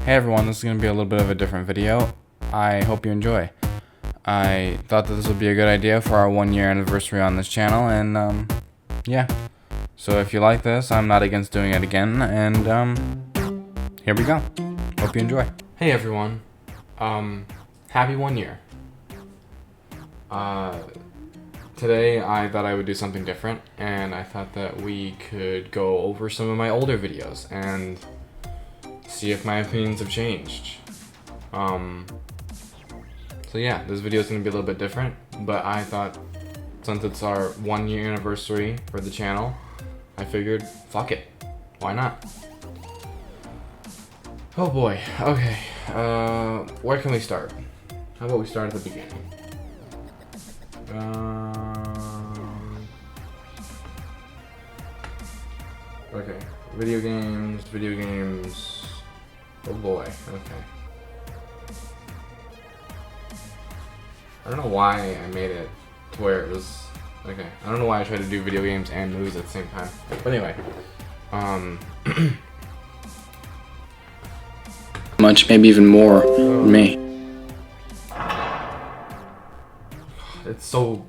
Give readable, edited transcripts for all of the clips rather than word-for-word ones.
Hey everyone, this is going to be a little bit of a different video. I hope you enjoy. I thought that this would be a good idea for our 1-year anniversary on this channel, and yeah. So if you like this, I'm not against doing it again, and here we go. Hope you enjoy. Hey everyone, happy 1 year. Today I thought I would do something different, and I thought that we could go over some of my older videos and see if my opinions have changed. So yeah, this video is going to be a little bit different, but I thought since it's our 1-year anniversary for the channel, I figured, fuck it, why not? Oh boy, okay, where can we start? How about we start at the beginning? Okay, video games. Oh boy, okay. I don't know why I made it to where it was, okay. I don't know why I tried to do video games and movies at the same time. But anyway, much, maybe even more than me. it's so,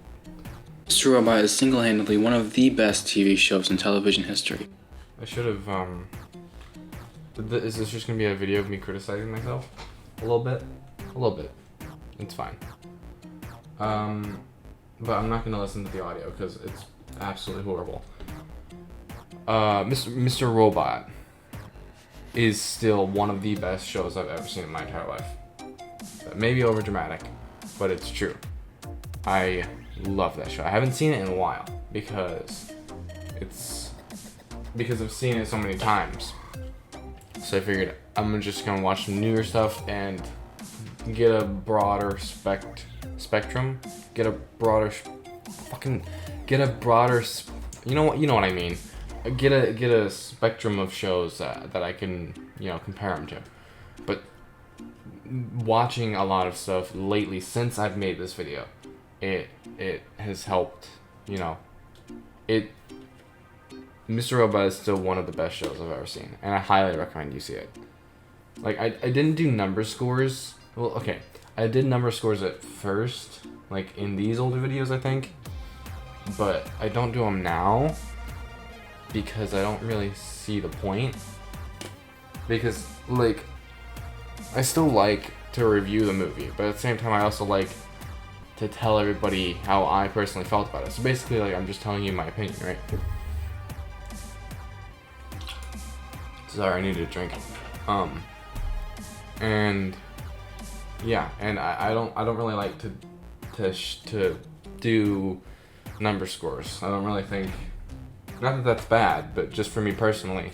Mr. Robot is single-handedly one of the best TV shows in television history. I should have, is this just gonna be a video of me criticizing myself? A little bit? A little bit. It's fine. But I'm not gonna listen to the audio because it's absolutely horrible. Mr. Robot is still one of the best shows I've ever seen in my entire life. Maybe over dramatic, but it's true. I love that show. I haven't seen it in a while because I've seen it so many times. So I figured I'm just gonna watch some newer stuff and get a broader spectrum. Get a broader, you know what I mean. Get a spectrum of shows that I can, compare them to. But watching a lot of stuff lately since I've made this video, it has helped, Mr. Robot is still one of the best shows I've ever seen, and I highly recommend you see it. Like, I didn't do number scores. Well, okay, I did number scores at first, like in these older videos, I think, but I don't do them now because I don't really see the point. Because, like, I still like to review the movie, but at the same time, I also like to tell everybody how I personally felt about it. So basically, like, I'm just telling you my opinion, right? Sorry, I needed a drink. And yeah, and I don't really like to do number scores. I don't really think, not that that's bad, but just for me personally,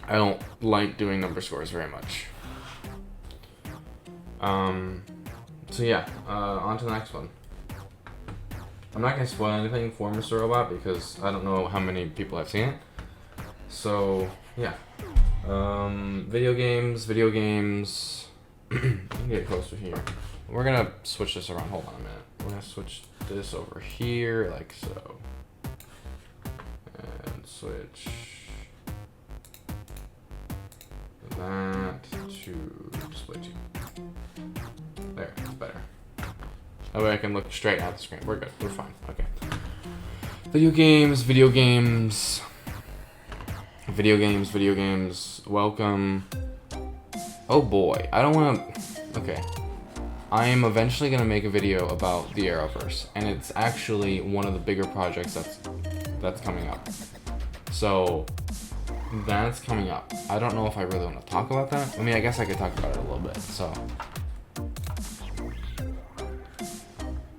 I don't like doing number scores very much. So yeah, on to the next one. I'm not gonna spoil anything for Mr. Robot because I don't know how many people have seen it. So yeah, video games. Let me get closer here. We're gonna switch this around. Hold on a minute. We're gonna switch this over here, like so, and switch that to display 2. There, it's better. That way I can look straight at the screen. We're good. We're fine. Okay. Video games. Welcome. Oh boy, I don't want to. Okay. I am eventually going to make a video about the Arrowverse, and it's actually one of the bigger projects that's coming up. So, that's coming up. I don't know if I really want to talk about that. I mean, I guess I could talk about it a little bit, so.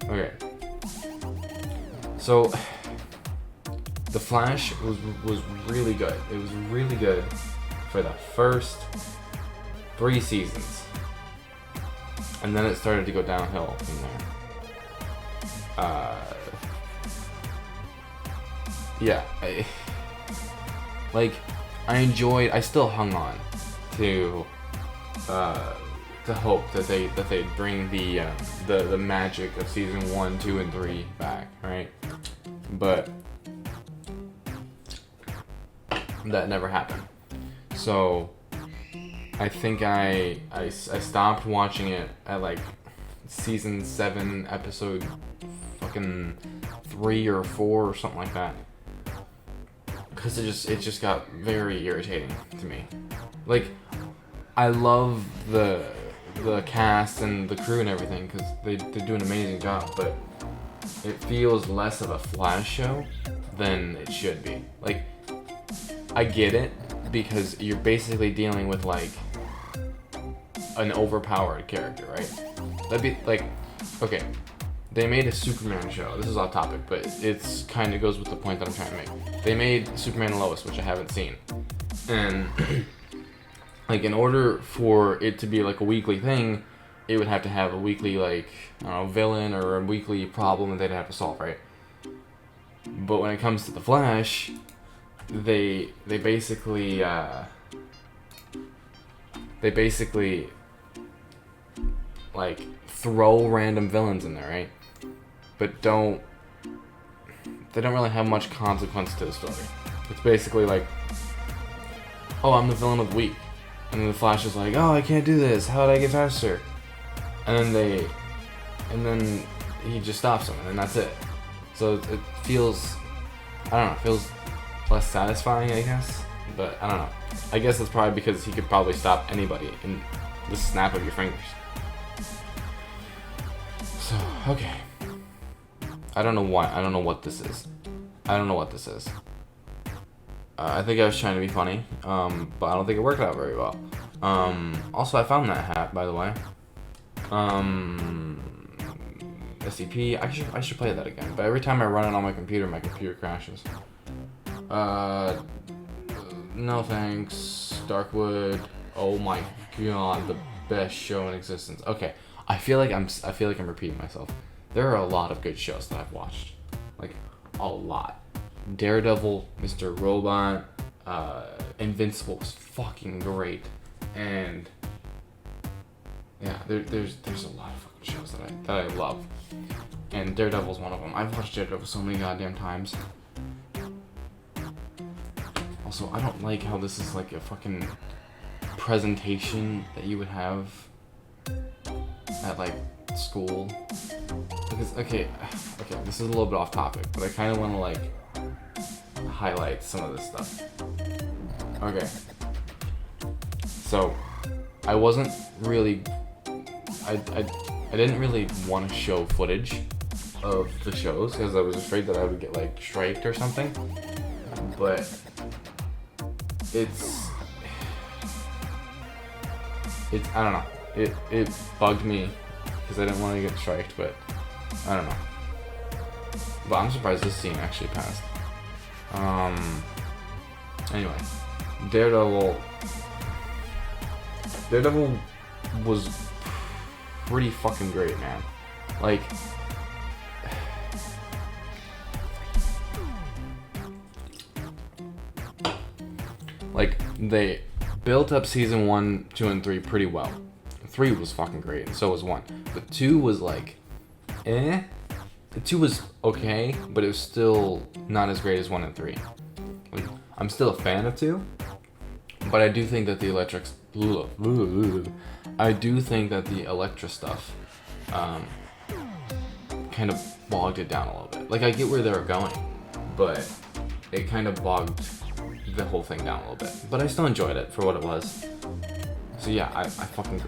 Okay. So, The Flash was really good. It was really good for the first 3 seasons. And then it started to go downhill from there. Yeah, I still hung on to hope that they'd bring the magic of season 1, 2, and 3 back, right? But that never happened. So I think I stopped watching it at like season 7, episode fucking 3 or 4 or something like that. Because it just got very irritating to me. Like, I love the cast and the crew and everything because they do an amazing job, but it feels less of a Flash show than it should be. Like, I get it because you're basically dealing with like an overpowered character, right? That'd be like, okay, they made a Superman show. This is off topic, but it's kind of goes with the point that I'm trying to make. They made Superman and Lois, which I haven't seen, and like in order for it to be like a weekly thing, it would have to have a weekly like, I don't know, villain or a weekly problem that they'd have to solve, right? But when it comes to the Flash, they basically like throw random villains in there, right? But they don't really have much consequence to the story. It's basically like, oh, I'm the villain of the week, and then the Flash is like, oh, I can't do this. How did I get faster? And then he just stops him, and that's it. So it feels, I don't know, it feels less satisfying, I guess. But I don't know. I guess it's probably because he could probably stop anybody in the snap of your fingers. So, okay. I don't know why. I don't know what this is. I think I was trying to be funny, but I don't think it worked out very well. Also, I found that hat, by the way. SCP. I should play that again. But every time I run it on my computer crashes. No thanks. Darkwood. Oh my god, the best show in existence. Okay, I feel like I'm repeating myself. There are a lot of good shows that I've watched, like a lot. Daredevil, Mr. Robot, Invincible was fucking great, and yeah, there's a lot of fucking shows that I love, and Daredevil's one of them. I've watched Daredevil so many goddamn times. Also, I don't like how this is like a fucking presentation that you would have at like school. Because okay, this is a little bit off topic, but I kind of want to like highlight some of this stuff. Okay, so I wasn't really, I didn't really want to show footage of the shows because I was afraid that I would get like striked or something, but it's I don't know, it bugged me because I didn't want to get striked, but I don't know. But I'm surprised this scene actually passed. Anyway, Daredevil was pretty fucking great, man. Like they built up season 1, 2, and 3 pretty well. 3 was fucking great, and so was 1. But 2 was like, eh? 2 was okay, but it was still not as great as 1 and 3. Like, I'm still a fan of 2, but I do think that the Elektra stuff kind of bogged it down a little bit. Like, I get where they were going, but it kind of bogged the whole thing down a little bit. But I still enjoyed it for what it was. So yeah, I fucking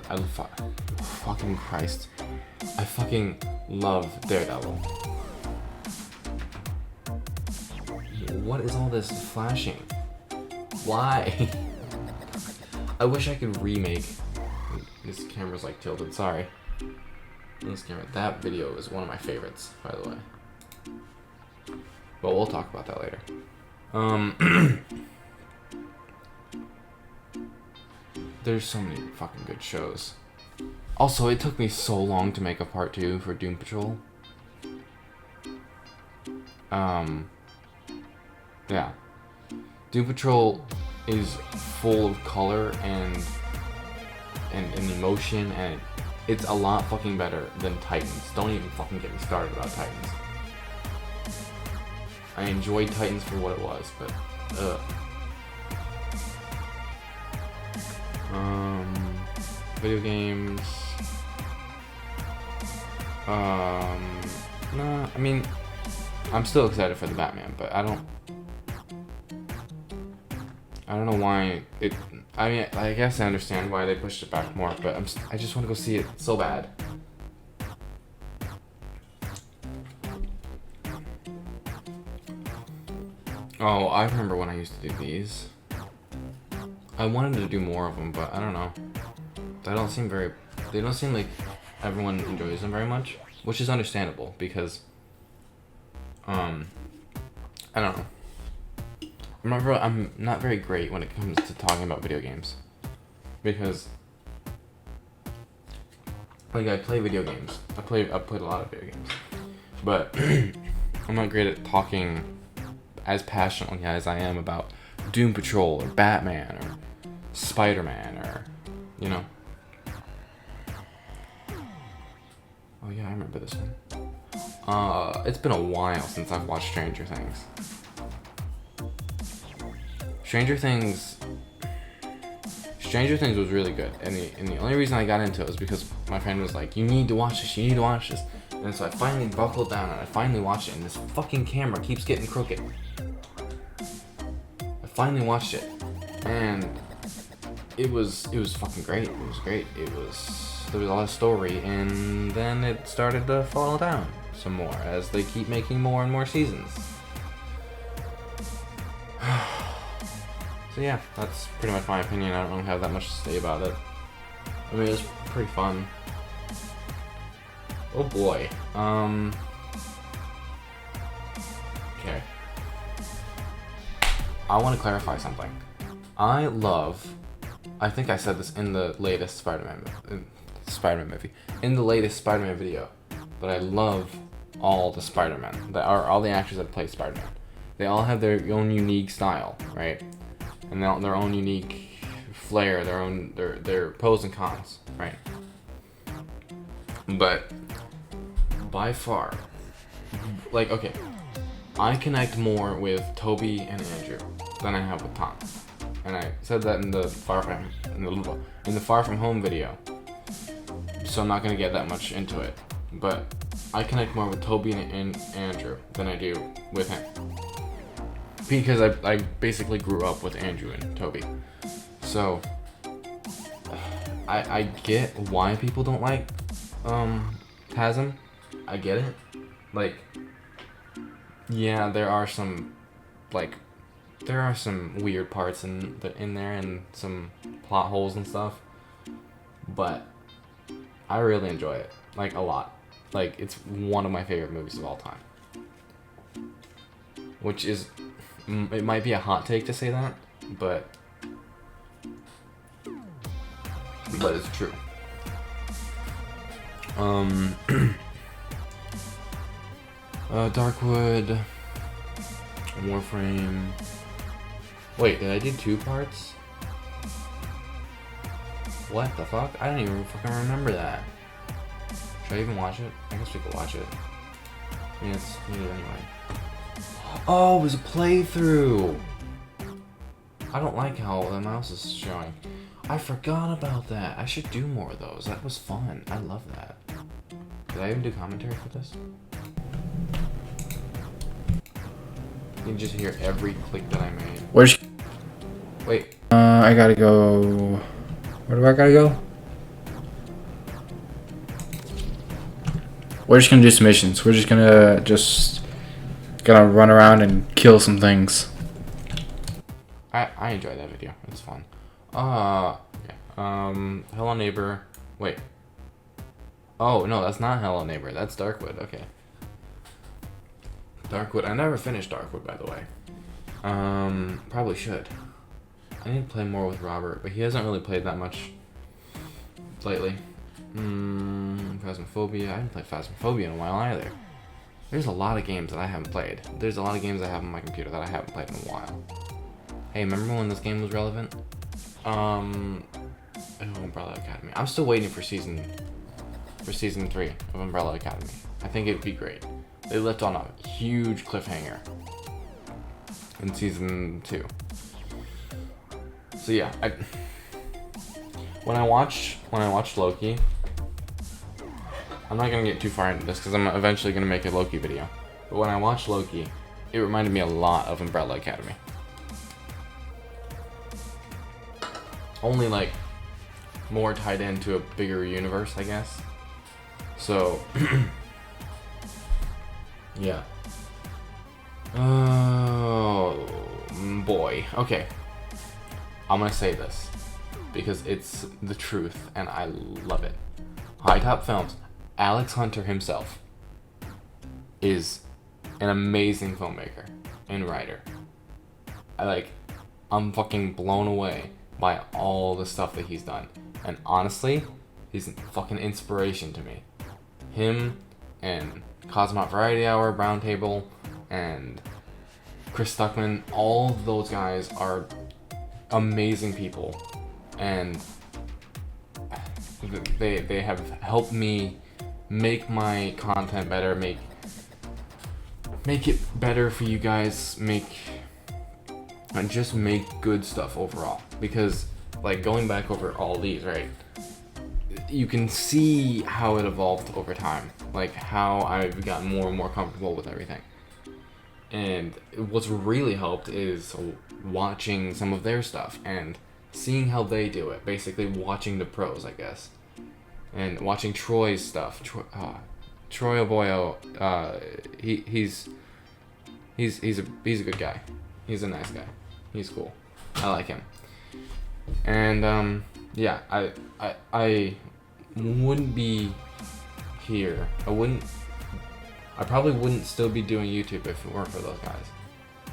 love Daredevil. What is all this flashing? Why? I wish I could remake. This camera's like tilted, sorry. This camera, that video is one of my favorites, by the way. But we'll talk about that later. There's so many fucking good shows. Also, it took me so long to make a part 2 for Doom Patrol. Yeah. Doom Patrol is full of color and emotion, and it's a lot fucking better than Titans. Don't even fucking get me started about Titans. I enjoyed Titans for what it was, but Video games. Nah, I mean, I'm still excited for the Batman, but I don't know why it. I mean, I guess I understand why they pushed it back more, but I just want to go see it so bad. Oh, I remember when I used to do these. I wanted to do more of them, but I don't know. They don't seem like everyone enjoys them very much, which is understandable because, I don't know. I'm not very great when it comes to talking about video games, because, like, I play video games. I've played a lot of video games, but I'm not great at talking as passionately as I am about Doom Patrol or Batman or Spider-Man or, you know. Oh yeah, I remember this one. It's been a while since I've watched Stranger Things. Stranger Things was really good, and the only reason I got into it was because my friend was like, you need to watch this, and so I finally buckled down and I finally watched it, and this fucking camera keeps getting crooked. I finally watched it, and it was fucking great. It was great. There was a lot of story, and then it started to fall down some more as they keep making more and more seasons. So yeah, that's pretty much my opinion. I don't really have that much to say about it. I mean, it's pretty fun. Oh boy. Okay. I want to clarify something. I think I said this in the latest Spider-Man movie. In the latest Spider-Man video. But I love all the Spider-Man. All the actors that play Spider-Man. They all have their own unique style, right? And their own unique flair, their pros and cons, right? But by far, like, okay, I connect more with Toby and Andrew than I have with Tom, and I said that in the Far From Home video, so I'm not gonna get that much into it. But I connect more with Toby and Andrew than I do with him. Because I basically grew up with Andrew and Toby. So, I get why people don't like, Chasm. I get it. Like, yeah, there are some weird parts in there and some plot holes and stuff. But I really enjoy it. Like, a lot. Like, it's one of my favorite movies of all time. Which is... it might be a hot take to say that, but it's true. Darkwood, Warframe. Wait, did I do 2 parts? What the fuck? I don't even fucking remember that. Should I even watch it? I guess we could watch it. I mean, it's needed anyway. Oh, it was a playthrough! I don't like how the mouse is showing. I forgot about that. I should do more of those. That was fun. I love that. Did I even do commentary for this? You can just hear every click that I made. Wait. I gotta go. Where do I gotta go? We're just gonna do some missions. We're just gonna run around and kill some things. I enjoyed that video. It's fun. Yeah. Hello Neighbor. Wait. Oh no, that's not Hello Neighbor. That's Darkwood. Okay. Darkwood. I never finished Darkwood, by the way. Probably should. I need to play more with Robert, but he hasn't really played that much lately. Phasmophobia. I haven't played Phasmophobia in a while either. There's a lot of games that I haven't played. There's a lot of games I have on my computer that I haven't played in a while. Hey, remember when this game was relevant? Umbrella Academy. I'm still waiting for season 3 of Umbrella Academy. I think it would be great. They left on a huge cliffhanger in season 2. So yeah, when I watched Loki, I'm not gonna get too far into this because I'm eventually gonna make a Loki video. But when I watched Loki, it reminded me a lot of Umbrella Academy. Only like more tied into a bigger universe, I guess. So yeah. Oh boy. Okay. I'm gonna say this because it's the truth and I love it. High Top Films, Alex Hunter himself is an amazing filmmaker and writer. I'm fucking blown away by all the stuff that he's done. And honestly, he's a fucking inspiration to me. Him and Cosmonaut Variety Hour, Brown Table, and Chris Stuckman, all of those guys are amazing people. And they have helped me make my content better, make it better for you guys, and just make good stuff overall. Because like going back over all these, right, you can see how it evolved over time, like how I've gotten more and more comfortable with everything. And what's really helped is watching some of their stuff and seeing how they do it, basically watching the pros, I guess, and watching Troy's stuff. Troy Oboyo, he's a good guy. He's a nice guy. He's cool. I like him. And yeah, I wouldn't be here. I probably wouldn't still be doing YouTube if it weren't for those guys,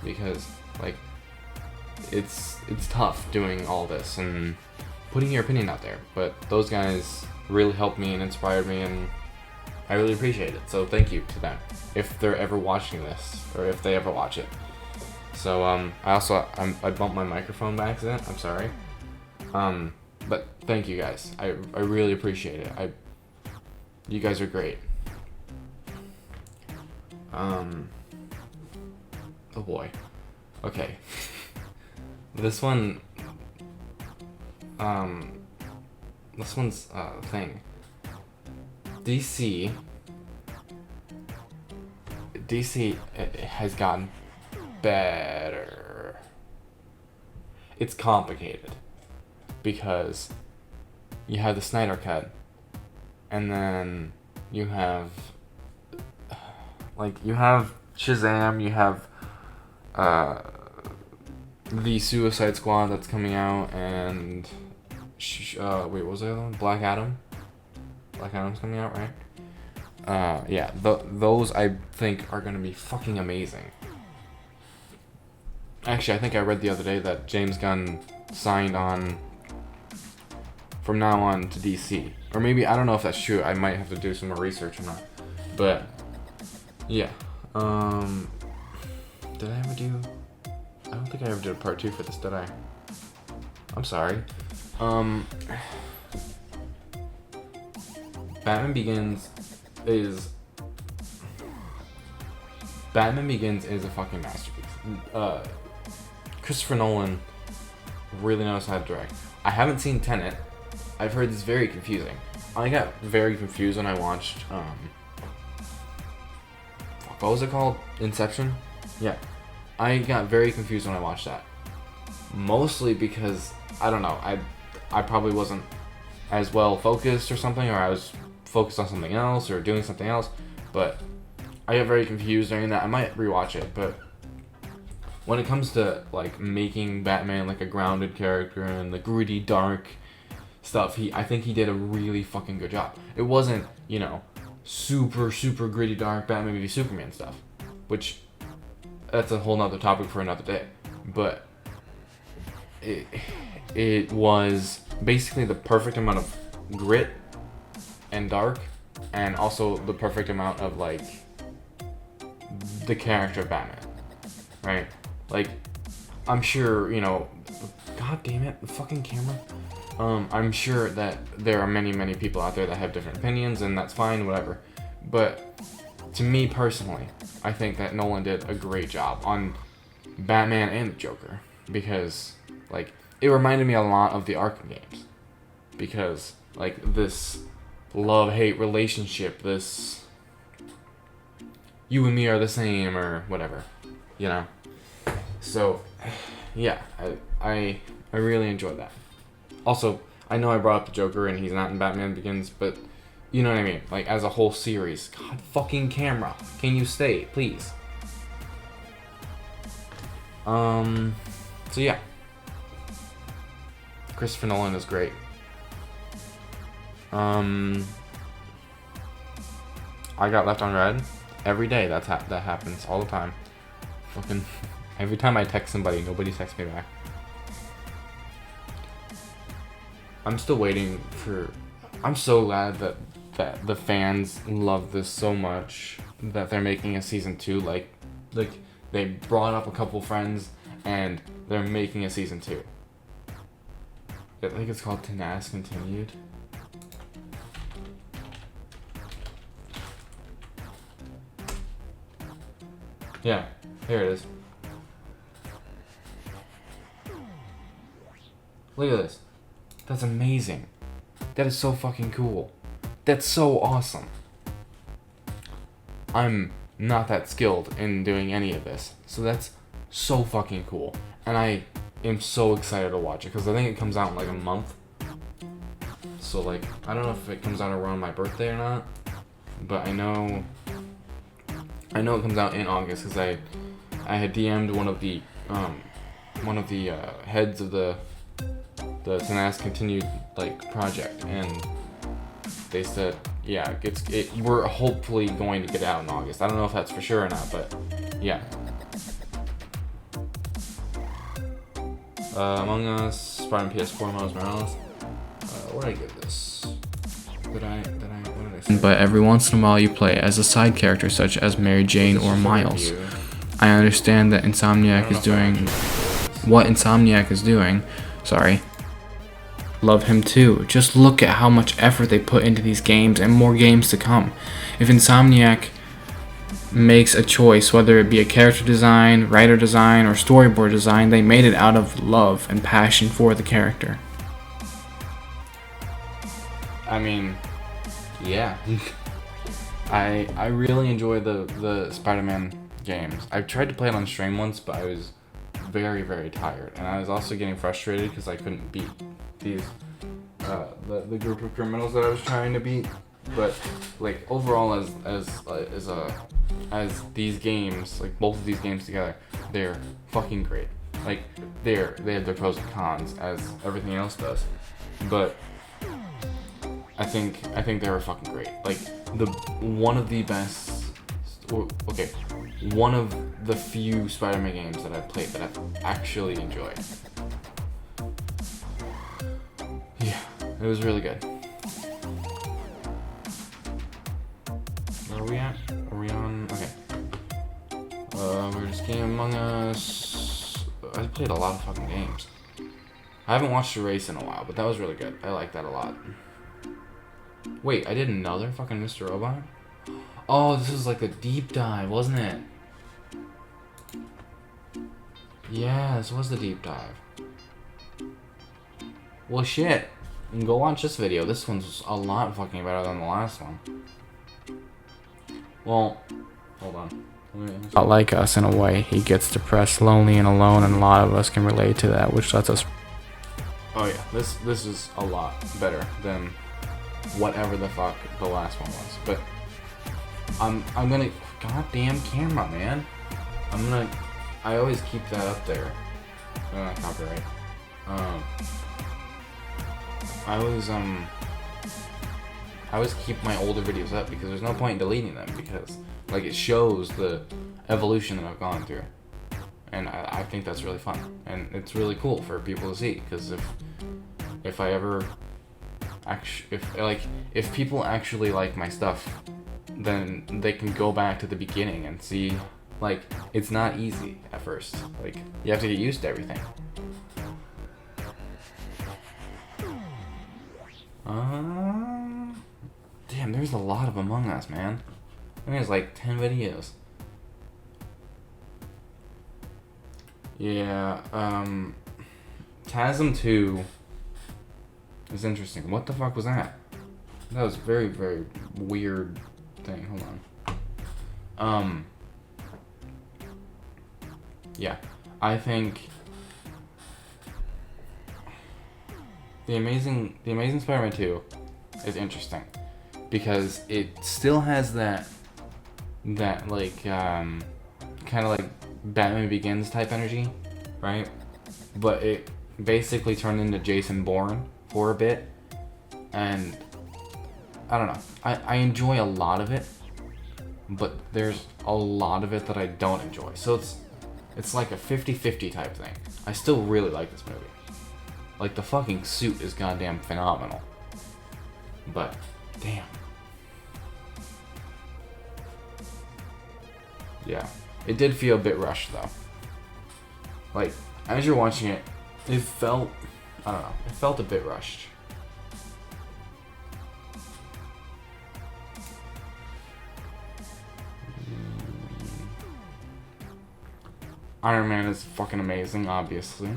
because like it's tough doing all this and putting your opinion out there. But those guys really helped me and inspired me, and I really appreciate it. So thank you to them if they're ever watching this, or if they ever watch it. So I bumped my microphone by accident. I'm sorry. But thank you guys. I really appreciate it. You guys are great. Oh boy. Okay. This one's thing. DC has gotten better. It's complicated because you have the Snyder Cut, and then you have Shazam, you have the Suicide Squad that's coming out, and wait, what was the other one? Black Adam. Black Adam's coming out, right? Yeah, those I think are gonna be fucking amazing. Actually, I think I read the other day that James Gunn signed on from now on to DC. Or maybe, I don't know if that's true. I might have to do some more research on that. But, yeah. Did I ever do... I don't think I ever did a part 2 for this, did I? I'm sorry. Batman Begins is a fucking masterpiece. Christopher Nolan really knows how to direct. I haven't seen Tenet. I've heard it's very confusing. I got very confused when I watched what was it called? Inception? Yeah. I got very confused when I watched that. Mostly because I don't know, I probably wasn't as well focused or something, or I was focused on something else or doing something else, but I got very confused during that. I might rewatch it, but when it comes to like making Batman like a grounded character and the gritty, dark stuff, I think he did a really fucking good job. It wasn't, super gritty, dark Batman v Superman stuff, which that's a whole nother topic for another day. But it was basically the perfect amount of grit and dark, and also the perfect amount of like the character of Batman, right? Like, I'm sure, god damn it, the fucking camera. I'm sure that there are many people out there that have different opinions, and that's fine, whatever. But to me personally, I think that Nolan did a great job on Batman and the Joker, because like it reminded me a lot of the Arkham games, because like this love-hate relationship, this you and me are the same or whatever, you know. So yeah, I really enjoyed that. Also, I know I brought up the Joker and he's not in Batman Begins, but you know what I mean? Like, as a whole series. God fucking camera. Can you stay, please? So yeah. Christopher Nolan is great. I got left on red. Every day that happens. All the time. Fucking... Every time I text somebody, nobody texts me back. I'm still waiting for... I'm so glad that the fans love this so much that they're making a season 2. Like they brought up a couple friends and they're making a season 2. I think it's called Tenace Continued. Yeah, here it is. Look at this. That's amazing. That is so fucking cool. That's so awesome. I'm not that skilled in doing any of this, so that's so fucking cool. And I am so excited to watch it, because I think it comes out in like a month. So like, I don't know if it comes out around my birthday or not, but I know it comes out in August, because I had DM'd one of the heads of the Tenace Continued like project, and they said, yeah, we're hopefully going to get out in August. I don't know if that's for sure or not, but yeah. Among Us, Spider-Man PS4, Miles Morales. What did I give this? What did I say? But every once in a while you play as a side character such as Mary Jane or Miles. I understand that Insomniac is doing what Insomniac is doing. Sorry. Love him too. Just look at how much effort they put into these games and more games to come. If Insomniac makes a choice, whether it be a character design, writer design, or storyboard design, they made it out of love and passion for the character. I mean, yeah. I really enjoy the Spider-Man games. I've tried to play it on stream once, but I was very, very tired, and I was also getting frustrated because I couldn't beat these the group of criminals that I was trying to beat. But like overall, as these games, like both of these games together, they're fucking great. Like they have their pros and cons as everything else does, but I think they were fucking great. Like one of the few Spider-Man games that I've played that I've actually enjoyed. Yeah, it was really good. Where are we at? Are we on? Okay. We're just Game Among Us. I played a lot of fucking games. I haven't watched a race in a while, but that was really good. I like that a lot. Wait, I did another fucking Mr. Robot? Oh, this was like a deep dive, wasn't it? Yeah, this was the deep dive. Well, shit. You can go watch this video. This one's a lot fucking better than the last one. Well, hold on. Like us in a way, he gets depressed, lonely, and alone, and a lot of us can relate to that, which lets us. Oh yeah, this is a lot better than whatever the fuck the last one was. But I'm gonna, goddamn camera, man. I always keep that up there. Copyright. I always keep my older videos up because there's no point in deleting them, because like it shows the evolution that I've gone through, and I think that's really fun, and it's really cool for people to see, because if I ever if people actually like my stuff, then they can go back to the beginning and see, like, it's not easy at first. Like, you have to get used to everything. Damn, there's a lot of Among Us, man. I think there's like 10 videos. Yeah, TASM 2 It's interesting. What the fuck was that? That was very, very weird thing. Hold on. Yeah. I think The Amazing Spider-Man 2 is interesting because it still has that like kind of like Batman Begins type energy, right? But it basically turned into Jason Bourne for a bit, and I don't know. I enjoy a lot of it, but there's a lot of it that I don't enjoy. So it's like a 50-50 type thing. I still really like this movie. Like, the fucking suit is goddamn phenomenal. But, damn. Yeah. It did feel a bit rushed, though. Like, as you're watching it, it felt... I don't know. It felt a bit rushed. Iron Man is fucking amazing, obviously.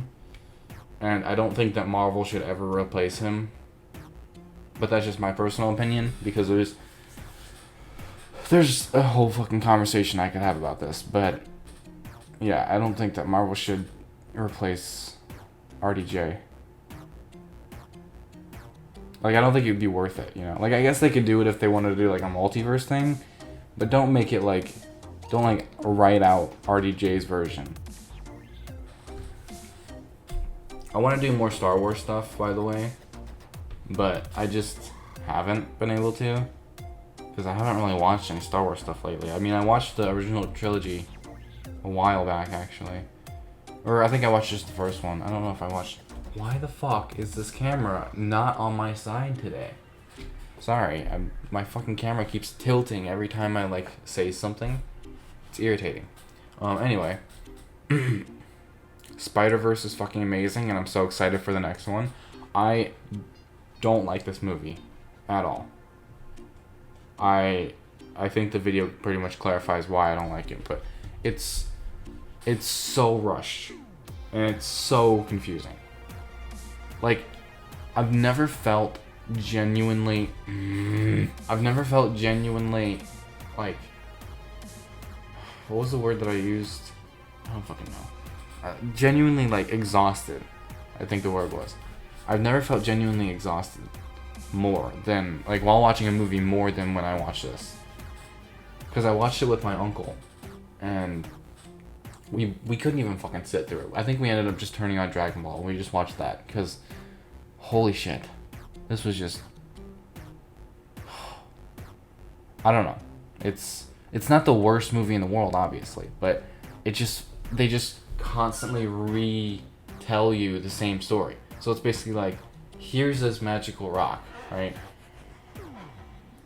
And I don't think that Marvel should ever replace him. But that's just my personal opinion, because there's a whole fucking conversation I could have about this. But yeah, I don't think that Marvel should replace RDJ. Like, I don't think it would be worth it, you know? Like, I guess they could do it if they wanted to do, like, a multiverse thing. But don't make it, like... Don't, like, write out RDJ's version. I want to do more Star Wars stuff, by the way. But I just haven't been able to. Because I haven't really watched any Star Wars stuff lately. I mean, I watched the original trilogy a while back, actually. Or I think I watched just the first one. I don't know if I watched... Why the fuck is this camera not on my side today? Sorry, my fucking camera keeps tilting every time I, like, say something. It's irritating. Anyway. Spider-Verse is fucking amazing, and I'm so excited for the next one. I don't like this movie at all. I think the video pretty much clarifies why I don't like it, but it's so rushed, and it's so confusing. Like, I've never felt genuinely, like, what was the word that I used? I don't fucking know. Genuinely, like, exhausted, I think the word was. I've never felt genuinely exhausted more than, like, while watching a movie more than when I watched this. Because I watched it with my uncle, and we couldn't even fucking sit through it. I think we ended up just turning on Dragon Ball. We just watched that, because, holy shit. This was just... I don't know. It's not the worst movie in the world, obviously, but they just constantly retell you the same story. So it's basically like, here's this magical rock, right?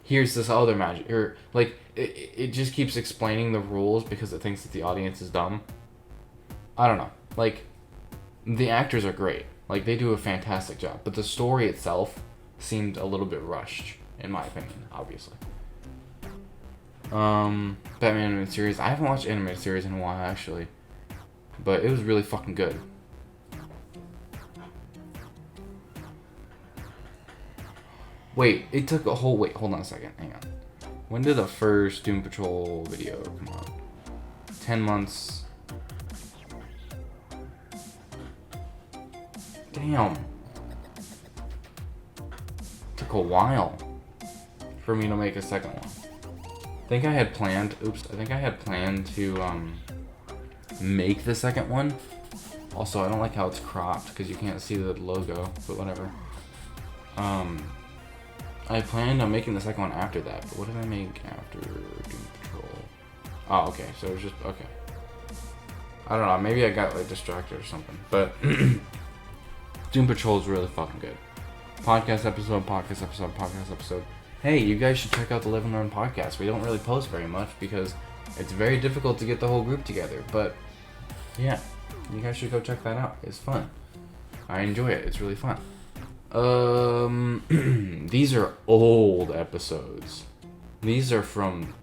Here's this other magic, or like it just keeps explaining the rules because it thinks that the audience is dumb. I don't know. Like, the actors are great. Like, they do a fantastic job, but the story itself seemed a little bit rushed, in my opinion, obviously. Batman animated series. I haven't watched animated series in a while, actually. But it was really fucking good. Wait, it took a whole... Wait, hold on a second. Hang on. When did the first Doom Patrol video come out? 10 months. Damn. Took a while for me to make a second one. I think I had planned to make the second one. Also, I don't like how it's cropped because you can't see the logo, but whatever. I planned on making the second one after that, but what did I make after Doom Patrol? Oh, okay, so it was just, okay. I don't know, maybe I got, like, distracted or something, but Doom Patrol is really fucking good. Podcast episode. Hey, you guys should check out the Live and Learn podcast. We don't really post very much because it's very difficult to get the whole group together, but yeah, you guys should go check that out. It's fun. I enjoy it. It's really fun. These are old episodes. These are from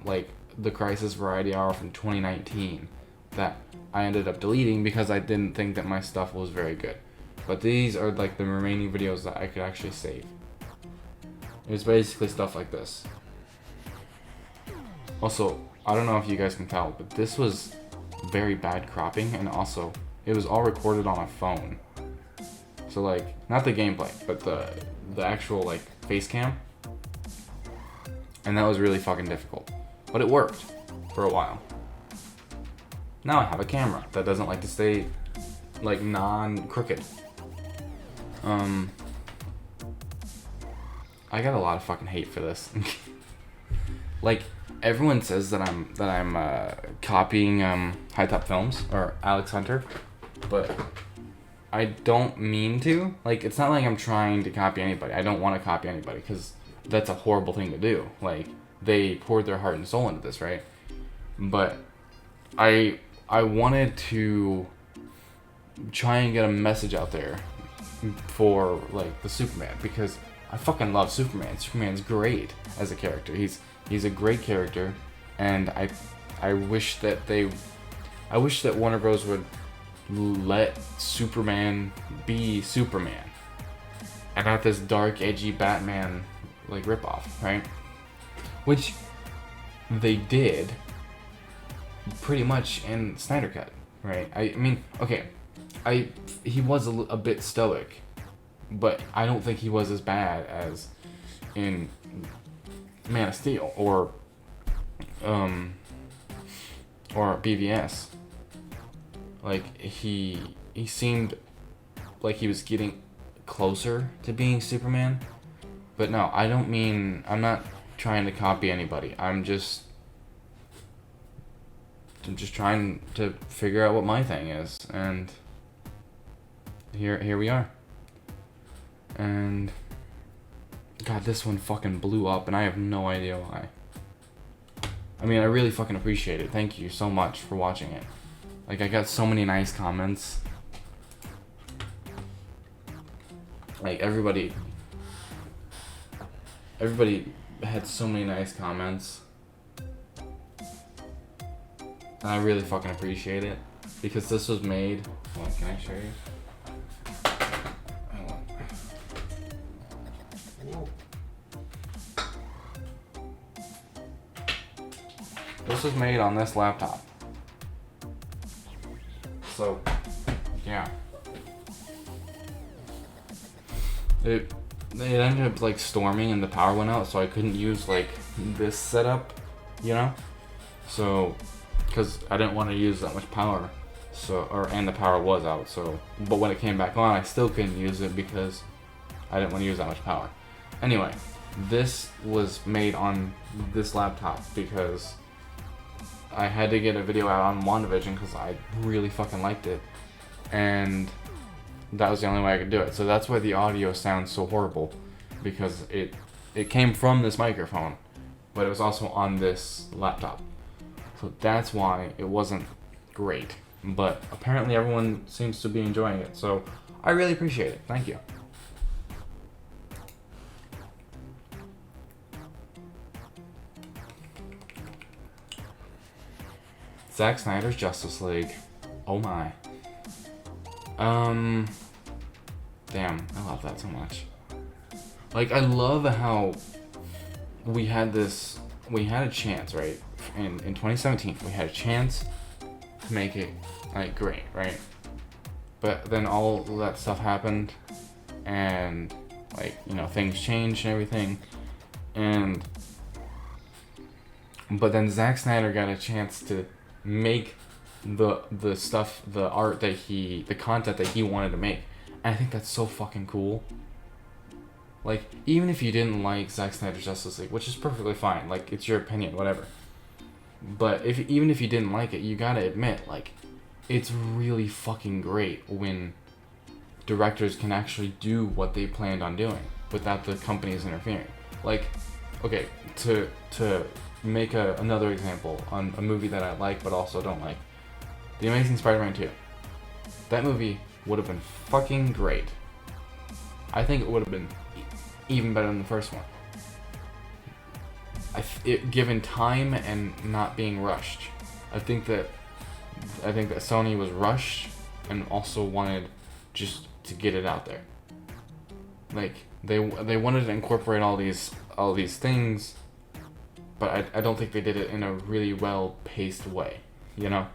like the Crisis Variety Hour from 2019 that I ended up deleting because I didn't think that my stuff was very good. But these are like the remaining videos that I could actually save. It's basically stuff like this. Also, I don't know if you guys can tell, but this was very bad cropping, and also it was all recorded on a phone. So like, not the gameplay, but the actual like face cam. And that was really fucking difficult. But it worked for a while. Now I have a camera that doesn't like to stay like non-crooked. I got a lot of fucking hate for this. Like, everyone says that I'm copying High Top Films or Alex Hunter, but I don't mean to. Like, it's not like I'm trying to copy anybody. I don't want to copy anybody because that's a horrible thing to do. Like, they poured their heart and soul into this, right? But I wanted to try and get a message out there for like the Superman, because I fucking love Superman. Superman's great as a character. He's a great character, and I wish that Warner Bros. Would let Superman be Superman and not this dark, edgy Batman like ripoff, right? Which they did pretty much in Snyder Cut, right? I mean, okay, he was a bit stoic, but I don't think he was as bad as in Man of Steel or BVS. Like, he seemed like he was getting closer to being Superman. But no, I'm not trying to copy anybody. I'm just trying to figure out what my thing is, and here we are. And God, this one fucking blew up, and I have no idea why. I mean, I really fucking appreciate it. Thank you so much for watching it. Like, I got so many nice comments. Like, everybody had so many nice comments. And I really fucking appreciate it. Because this was made... Hold on, can I show you? Hold on. This was made on this laptop. So, yeah. It ended up like storming and the power went out, so I couldn't use like this setup, you know? So, because I didn't want to use that much power, and the power was out, so, but when it came back on, I still couldn't use it because I didn't want to use that much power. Anyway, this was made on this laptop because I had to get a video out on WandaVision because I really fucking liked it, and that was the only way I could do it. So that's why the audio sounds so horrible, because it came from this microphone, but it was also on this laptop. So that's why it wasn't great. But apparently everyone seems to be enjoying it, so I really appreciate it. Thank you. Zack Snyder's Justice League. Oh my. Damn, I love that so much. Like, I love how we had a chance, right? In 2017, we had a chance to make it, like, great, right? But then all that stuff happened, and, like, you know, things changed and everything, but then Zack Snyder got a chance to make the stuff, the art that the content that he wanted to make. And I think that's so fucking cool. Like, even if you didn't like Zack Snyder's Justice League, which is perfectly fine, like, it's your opinion, whatever. But even if you didn't like it, you gotta admit, like, it's really fucking great when directors can actually do what they planned on doing without the companies interfering. Like, okay, to make another example on a movie that I like but also don't like, The Amazing Spider-Man 2. That movie would have been fucking great. I think it would have been even better than the first one. Given time and not being rushed. I think that Sony was rushed and also wanted just to get it out there. Like they wanted to incorporate all these things, but I don't think they did it in a really well paced way, you know.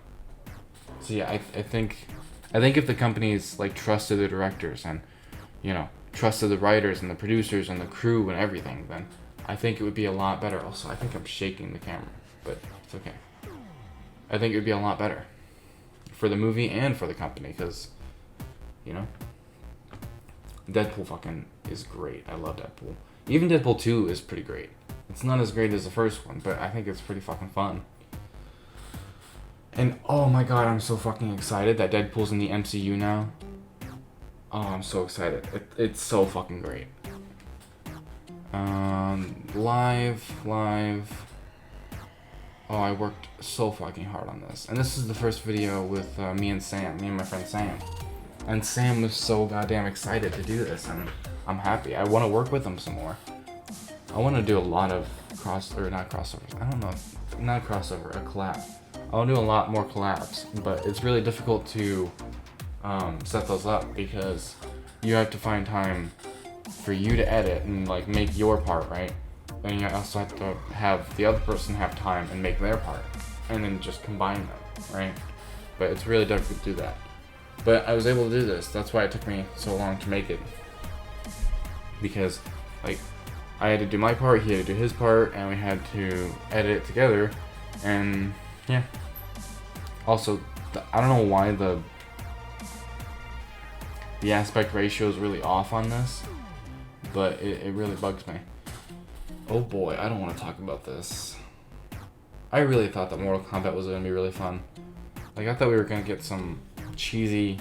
So yeah, I think if the companies like trusted the directors and, you know, trusted the writers and the producers and the crew and everything, then I think it would be a lot better. Also, I think I'm shaking the camera, but it's okay. I think it would be a lot better for the movie and for the company, because, you know, Deadpool fucking is great. I love Deadpool. Even Deadpool 2 is pretty great. It's not as great as the first one, but I think it's pretty fucking fun. And oh my god, I'm so fucking excited that Deadpool's in the MCU now. Oh, I'm so excited. It's so fucking great. Live. Oh, I worked so fucking hard on this. And this is the first video with me and my friend Sam. And Sam was so goddamn excited to do this, and I'm happy. I want to work with him some more. I want to do a lot of a collab. I want to do a lot more collabs, but it's really difficult to set those up because you have to find time for you to edit and like make your part, right? And you also have to have the other person have time and make their part, and then just combine them, right? But it's really difficult to do that. But I was able to do this. That's why it took me so long to make it, because like I had to do my part, he had to do his part, and we had to edit it together. And yeah. Also, I don't know why the aspect ratio is really off on this, but it really bugs me. Oh boy, I don't want to talk about this. I really thought that Mortal Kombat was going to be really fun. Like, I thought we were going to get some cheesy,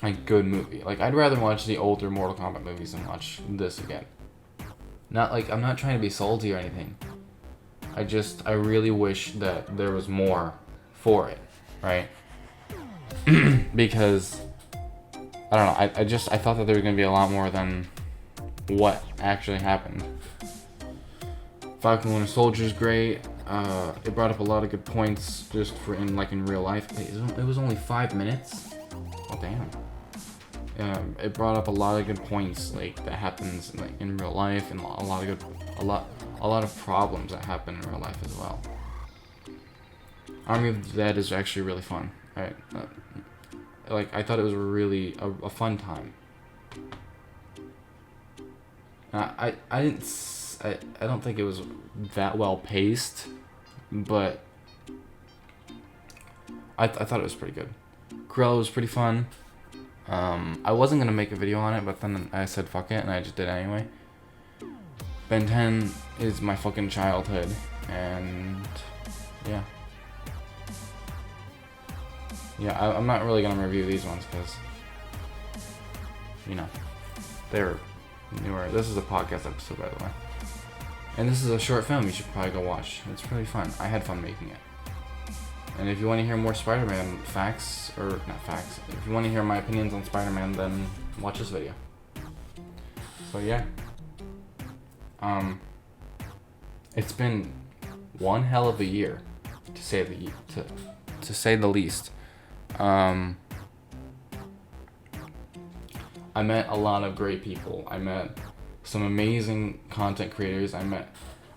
like, good movie. Like, I'd rather watch the older Mortal Kombat movies than watch this again. Not like, I'm not trying to be salty or anything. I really wish that there was more for it, right? Because, I don't know, I thought that there was going to be a lot more than what actually happened. Falcon Winter Soldier is great. It brought up a lot of good points just for in real life. It was only 5 minutes. Oh damn. It brought up a lot of good points like that happens like in real life, and a lot of problems that happen in real life as well. Army of the Dead is actually really fun. Right? I thought it was really a fun time. I don't think it was that well paced, but I thought it was pretty good. Cruella was pretty fun. I wasn't gonna make a video on it, but then I said fuck it, and I just did it anyway. Ben 10 is my fucking childhood, and yeah. I'm not really gonna review these ones because, you know, they're newer. This is a podcast episode, by the way. And this is a short film you should probably go watch. It's really fun. I had fun making it. And if you want to hear more Spider-Man facts, or not facts, if you want to hear my opinions on Spider-Man, then watch this video. So yeah. It's been one hell of a year, to say the least. I met a lot of great people. I met some amazing content creators. I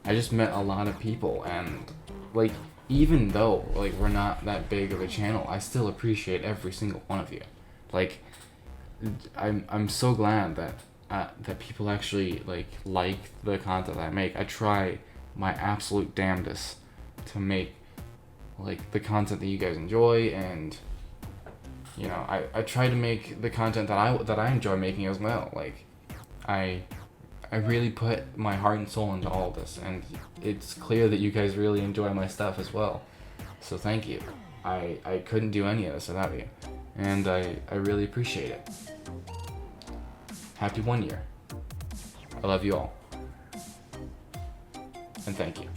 just met a lot of people, and like, even though like we're not that big of a channel, I still appreciate every single one of you. Like, I'm so glad that people actually like the content I make. I try my absolute damnedest to make like the content that you guys enjoy, and you know, I try to make the content that I enjoy making as well. Like, I really put my heart and soul into all of this, and it's clear that you guys really enjoy my stuff as well. So thank you. I couldn't do any of this without you, and I really appreciate it. Happy 1 year. I love you all. And thank you.